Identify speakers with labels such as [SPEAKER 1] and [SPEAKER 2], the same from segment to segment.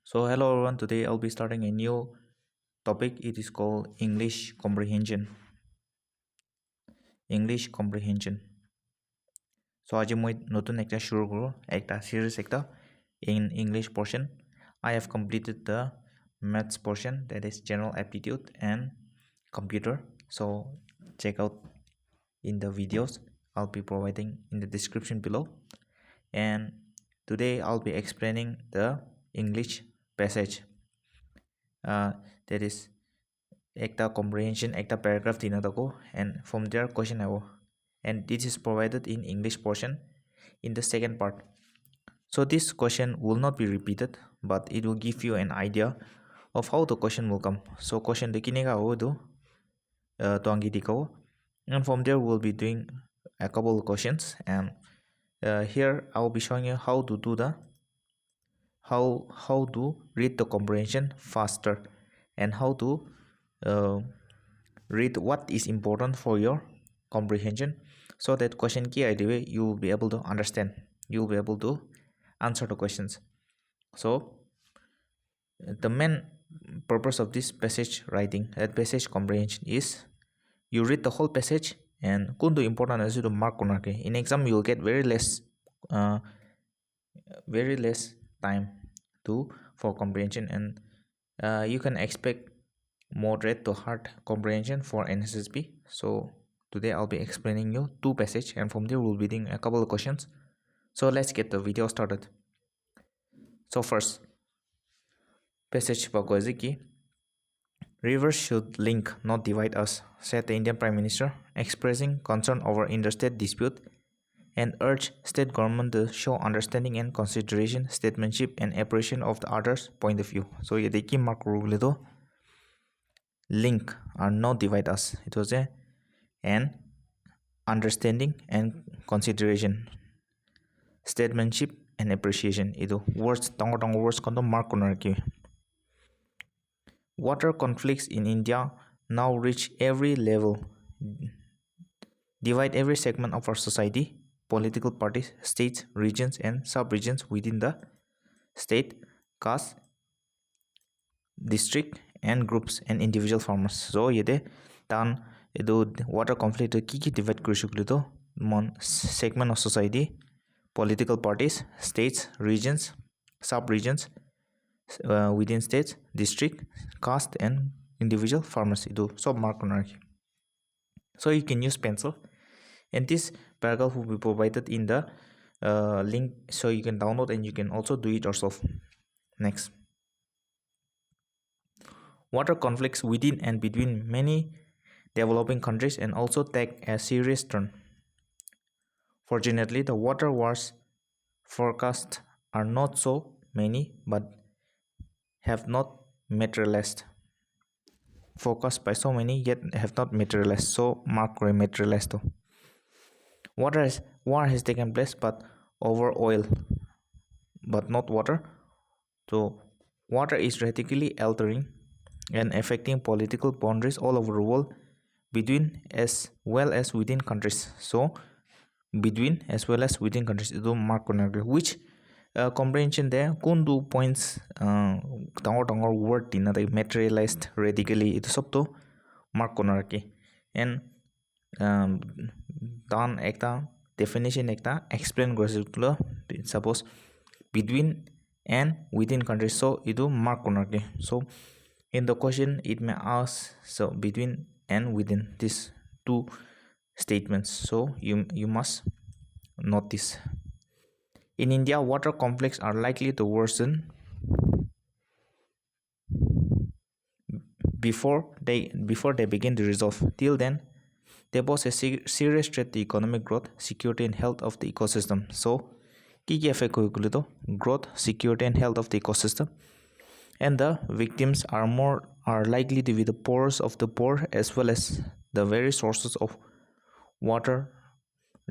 [SPEAKER 1] So hello everyone, today I'll be starting a new topic. It is called English Comprehension. English Comprehension. So आज मैं नतुन एक शुरू करूँ एक series एक in English portion. I have completed the maths portion, that is general aptitude and computer. So check out in the videos I'll be providing in the description below. And today I'll be explaining the English passage. That is ekta comprehension ekta paragraph dina tako, and from there question abo, and this is provided in English portion in the second part. So this question will not be repeated, but it will give you an idea of how the question will come. So question de kinega ho do to angi dikao, and from there we'll be doing a couple of questions, and here I will be showing you how to do the how to read the comprehension faster, and how to read what is important for your comprehension, so that question ki idea you will be able to understand, you will be able to answer the questions. So the main purpose of this passage writing, that passage comprehension, is you read the whole passage and kundu important as to mark konake. In exam you will get very less time to for comprehension, and you can expect moderate to hard comprehension for NSSB. So today I'll be explaining you two passages, and from there we'll be doing a couple of questions. So let's get the video started. So first passage ki rivers should link, not divide us, said the Indian Prime Minister, expressing concern over interstate dispute and urged state government to show understanding and consideration, statesmanship and appreciation of the other's point of view. So ye deki mark ruledo link or not divide us. It was a and understanding and consideration, statesmanship and appreciation. Ido words tongo words kondo mark konarki. Water conflicts in India now reach every level, divide every segment of our society, political parties, states, regions and sub-regions within the state, caste, district and groups and individual farmers. So yede tan edo water conflict ki divide kurishukle to mon segment of society, political parties, states, regions, sub-regions within states, district, caste and individual farmers. Ido sub mark konarki. So you can use pencil, and this paragraph will be provided in the link, so you can download and you can also do it yourself. Next, water conflicts within and between many developing countries and also take a serious turn. Fortunately, the water wars forecast are not so many but have not materialized. Forecast by so many yet have not materialized. So mark materialized. War has taken place but over oil, but not water. So water is radically altering and affecting political boundaries all over the world, between as well as within countries. So between as well as within countries, mark which comprehension there kundu points tangor word tina the materialized radically it sab to mark konarki, and dan ekta definition ekta explain gorjula, suppose between and within countries, so idu mark konarki. So in the question it may ask, so between and within these two statements, so you must notice. In India, water conflicts are likely to worsen before they begin to resolve. Till then, they pose a serious threat to economic growth, security and health of the ecosystem. So ki affect growth, security and health of the ecosystem, and the victims are likely to be the poorest of the poor, as well as the very sources of water,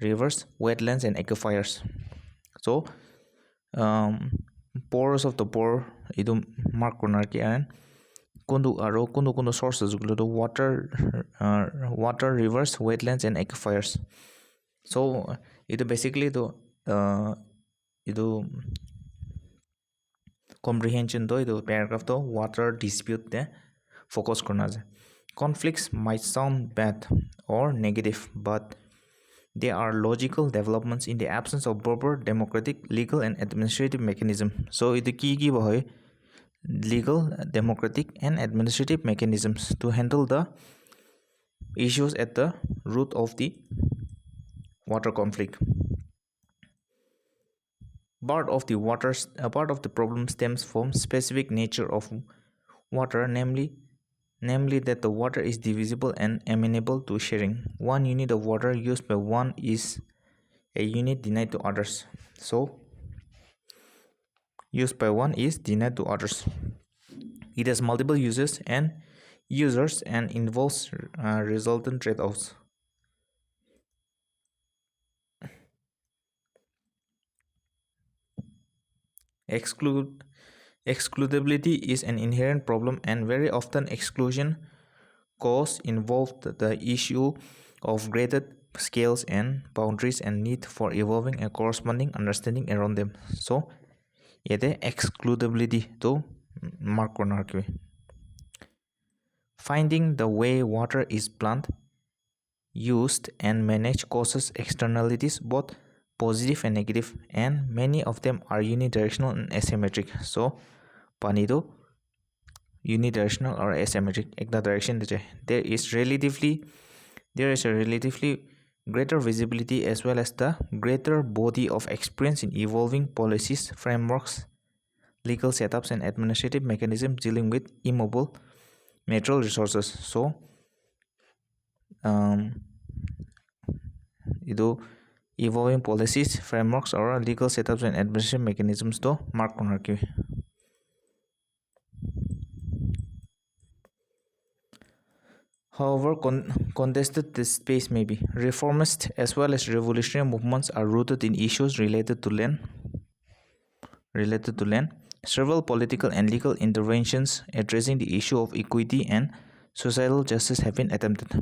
[SPEAKER 1] rivers, wetlands and aquifers. So poorest of the poor idu mark konarki, and kundu sources water, rivers, wetlands and aquifers. So it basically idu comprehension to itu paragraph to water dispute te focus korna ase. Conflicts might sound bad or negative, but they are logical developments in the absence of proper democratic, legal, and administrative mechanism. So itu ki boy legal, democratic, and administrative mechanisms to handle the issues at the root of the water conflict. Part of the problem stems from specific nature of water, namely that the water is divisible and amenable to sharing. One unit of water used by one is a unit denied to others. So used by one is denied to others. It has multiple users and involves resultant trade-offs. Excludability is an inherent problem, and very often exclusion cause involved the issue of graded scales and boundaries and need for evolving a corresponding understanding around them. So yete excludability to mark corner. Finding the way water is planned, used, and managed causes externalities, both positive and negative, and many of them are unidirectional and asymmetric. So pani to unidirectional or asymmetric ekta direction there is a relatively greater visibility as well as the greater body of experience in evolving policies, frameworks, legal setups, and administrative mechanisms dealing with immobile natural resources. So evolving policies, frameworks, or legal setups and administrative mechanisms to mark on. However contested this space may be, reformist as well as revolutionary movements are rooted in issues related to land. Several political and legal interventions addressing the issue of equity and societal justice have been attempted.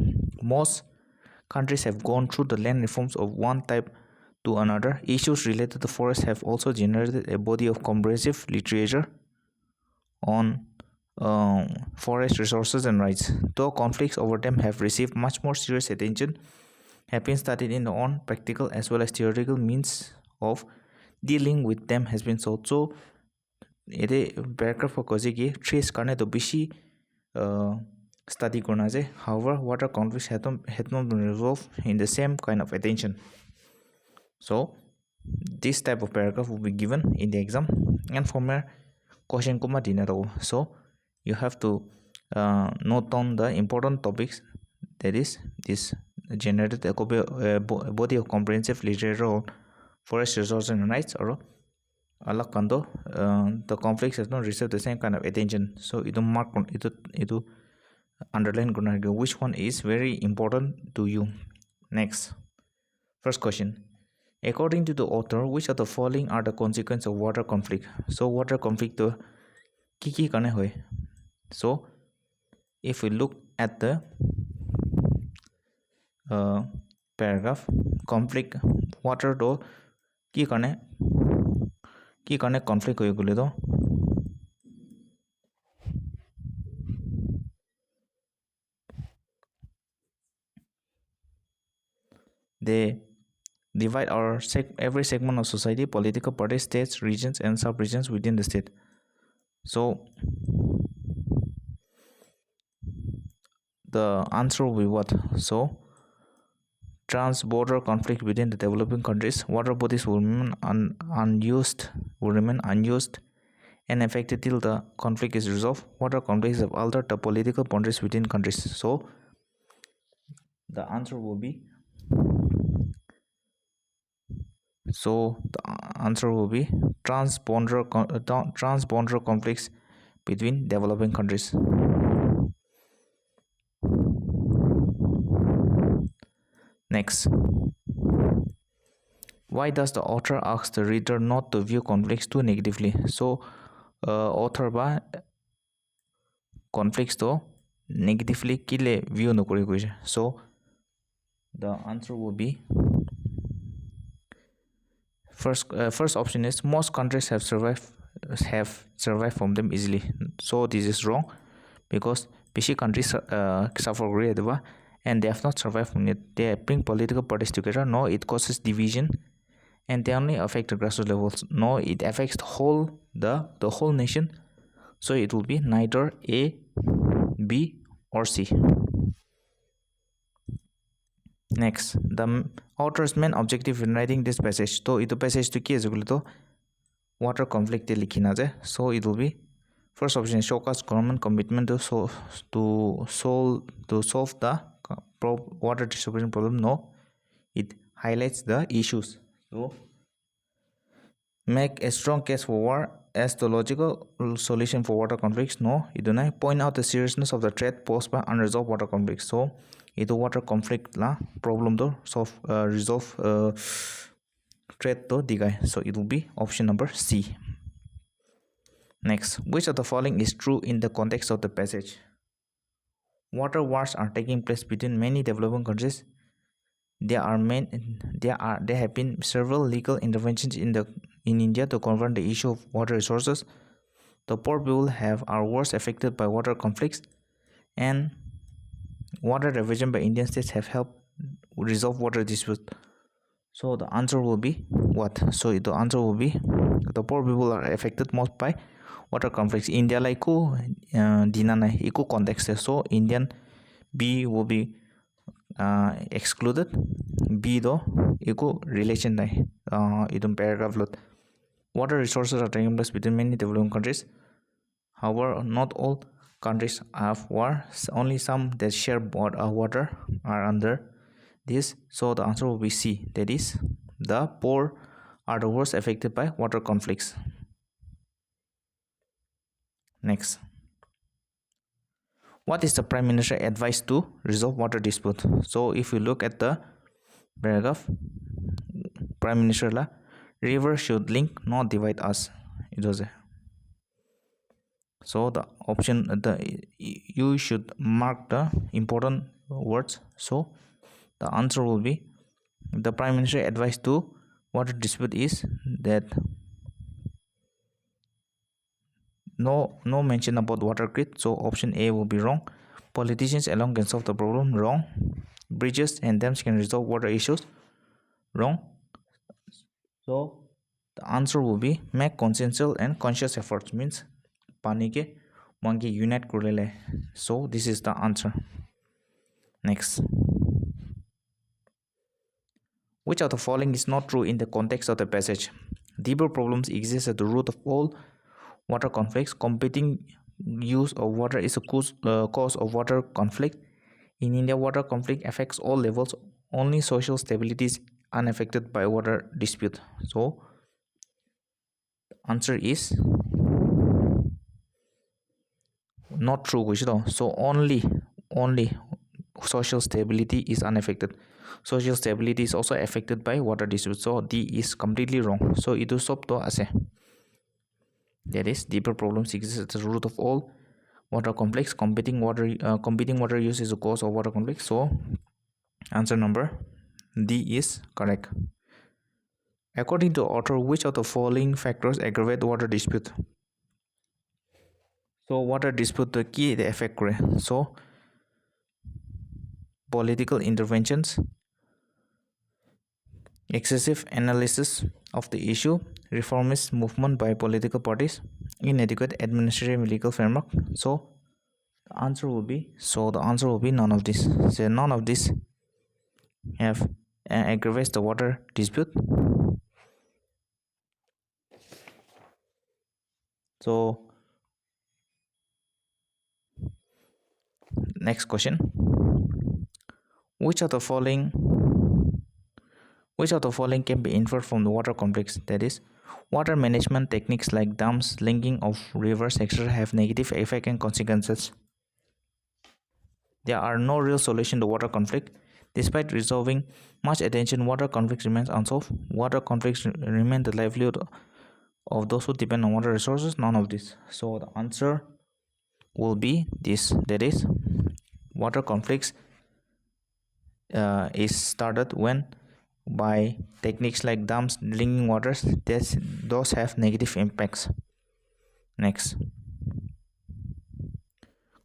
[SPEAKER 1] Most countries have gone through the land reforms of one type to another. Issues related to forests have also generated a body of comprehensive literature on forest resources and rights. Though conflicts over them have received much more serious attention, have been studied in on practical as well as theoretical means of dealing with them has been sought. So यदि paragraph को कहे कि trace करने तो बेसी study करना चाहिए. However, water conflicts have not been resolved in the same kind of attention. So this type of paragraph will be given in the exam and from a question kuma dina. So you have to note down the important topics, that is this generated a body of comprehensive literature on forest resources and rights, or alag kando the conflicts has not received the same kind of attention. So it mark it underline which one is very important to you. Next, first question. According to the author, which of the following are the consequences of water conflict? So water conflict to ki karne hoy. So if we look at the paragraph, conflict water to ki karne conflict hoy gole to they divide every segment of society, political parties, states, regions, and sub-regions within the state. So the answer will be what? So trans-border conflict within the developing countries, water bodies will remain unused, and affected till the conflict is resolved. Water conflicts have altered the political boundaries within countries. So the answer will be trans-border conflicts between developing countries. Next, why does the author ask the reader not to view conflicts too negatively? So author ba conflicts to negatively kile view no kori koise. So the answer will be first option is most countries have survived have survived from them easily. So this is wrong, because PC countries suffer great, and they have not survived from it. They bring political parties together. No, it causes division, and they only affect the grassroots levels. No, it affects the whole nation. So it will be neither A, B, or C. Next, the author's main objective in writing this passage. So it passage to के to water conflict लिखिना जाए. So it will be first option is showcase government commitment to solve the water distribution problem. No, it highlights the issues. So make a strong case for war as the logical solution for water conflicts. No, it do not point out the seriousness of the threat posed by unresolved water conflicts. So itu water conflict la problem to solve resolve threat to digai. So it will be option number C. Next, which of the following is true in the context of the passage? Water wars are taking place between many developing countries. There have been several legal interventions in India to confront the issue of water resources. The poor people are worst affected by water conflicts, and water division by Indian states have helped resolve water disputes. So the answer will be what? So the answer will be the poor people are affected most by water conflicts. India like dinanai eco context. So Indian B will be excluded. B though eco relation nai idum paragraph lot. Water resources are taking place between many developing countries. However, not all countries have war. Only some that share water are under this. So the answer will be C. That is, the poor are the worst affected by water conflicts. Next, what is the Prime Minister advice to resolve water dispute? So if you look at the paragraph, Prime Minister la river should link, not divide us. It was a so the option you should mark the important words. So the answer will be the Prime Minister advice to water dispute is that no mention about water grid. So option A will be wrong. Politicians alone can solve the problem. Wrong. Bridges and dams can resolve water issues. Wrong. So the answer will be make consensual and conscious efforts, means pani ke mangi unite kurele. So this is the answer. Next, which of the following is not true in the context of the passage? Deeper problems exist at the root of all water conflicts. Competing use of water is a cause of water conflict. In India, water conflict affects all levels. Only social stability is unaffected by water dispute. So answer is not true. So only social stability is unaffected. Social stability is also affected by water dispute. So D is completely wrong. So itu sob to ase. That is, deeper problems exist at the root of all water conflicts. Competing water use is a cause of water conflict. So answer number D is correct. According to author, which of the following factors aggravate water dispute? So water dispute the key the effect करे. So political interventions, excessive analysis of the issue, reformist movement by political parties, inadequate administrative legal framework. So the answer will be none of this. So none of this have aggravates the water dispute. So next question, which of the following can be inferred from the water conflicts? That is, water management techniques like dams, linking of rivers, etc. have negative effect and consequences. There are no real solution to water conflict. Despite resolving much attention, water conflicts remains unsolved. Water conflicts remain the livelihood of those who depend on water resources. None of this. So the answer will be this. That is, water conflicts is started when by techniques like dams, drinking waters. Those have negative impacts. Next,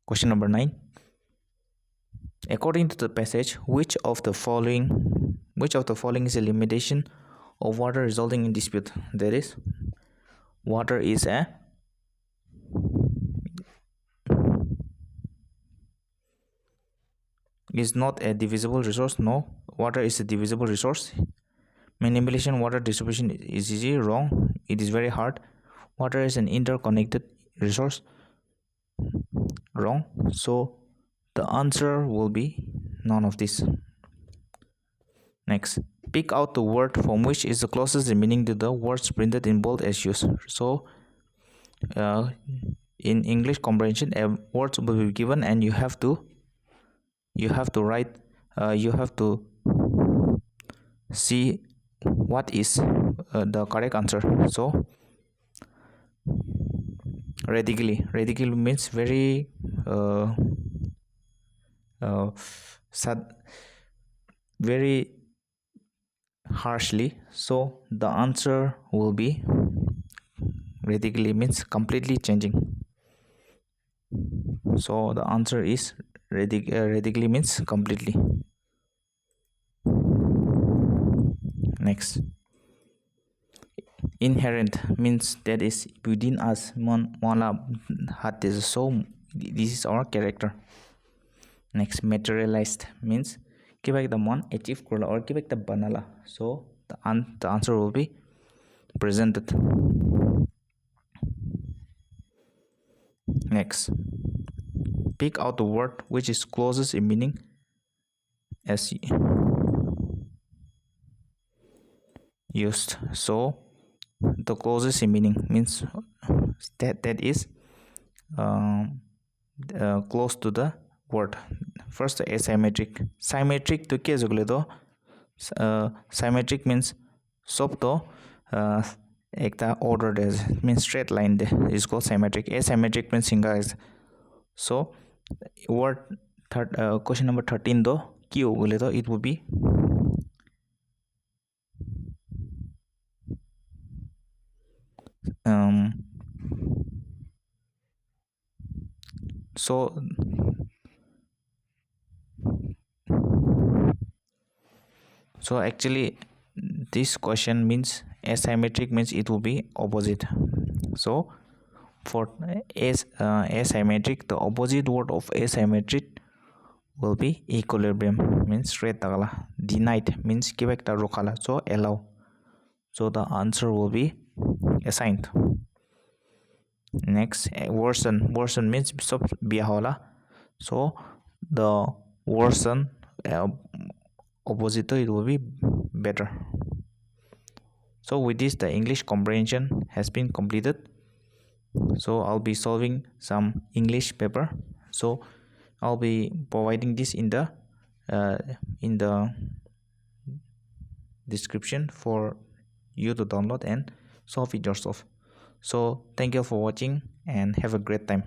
[SPEAKER 1] question number 9. According to the passage, which of the following is a limitation of water resulting in dispute? That is, water is not a divisible resource. No, water is a divisible resource. Manipulation water distribution is easy. Wrong, it is very hard. Water is an interconnected resource. Wrong. So the answer will be none of this. Next, pick out the word from which is the closest in meaning to the words printed in bold as used. So in English comprehension, a word will be given and you have to write, you have to see what is the correct answer. So radically means very sad, very harshly. So the answer will be radically means completely changing. So the answer is radically means completely. Next, inherent means that is within us. So this is our character. Next, materialized means kiba the mon achieve kurla or kiba the banala. So the answer will be presented. Next, pick out the word which is closest in meaning as used. So the closest in meaning means that is close to the word. First, asymmetric. Symmetric to ke jogle symmetric means sob to ekta ordered as means straight line is called symmetric. Asymmetric means single as. So word question number 13 though ki hogole to it would be so actually this question means asymmetric means it will be opposite. So for asymmetric, the opposite word of asymmetric will be equilibrium means straight tagala. Denied means kibekta rokala, so allow. So the answer will be assigned. Next, worsen means sub biahola. So the worsen opposite it will be better. So with this the English comprehension has been completed. So I'll be solving some English paper. So I'll be providing this in the description for you to download and solve it yourself. So thank you for watching and have a great time.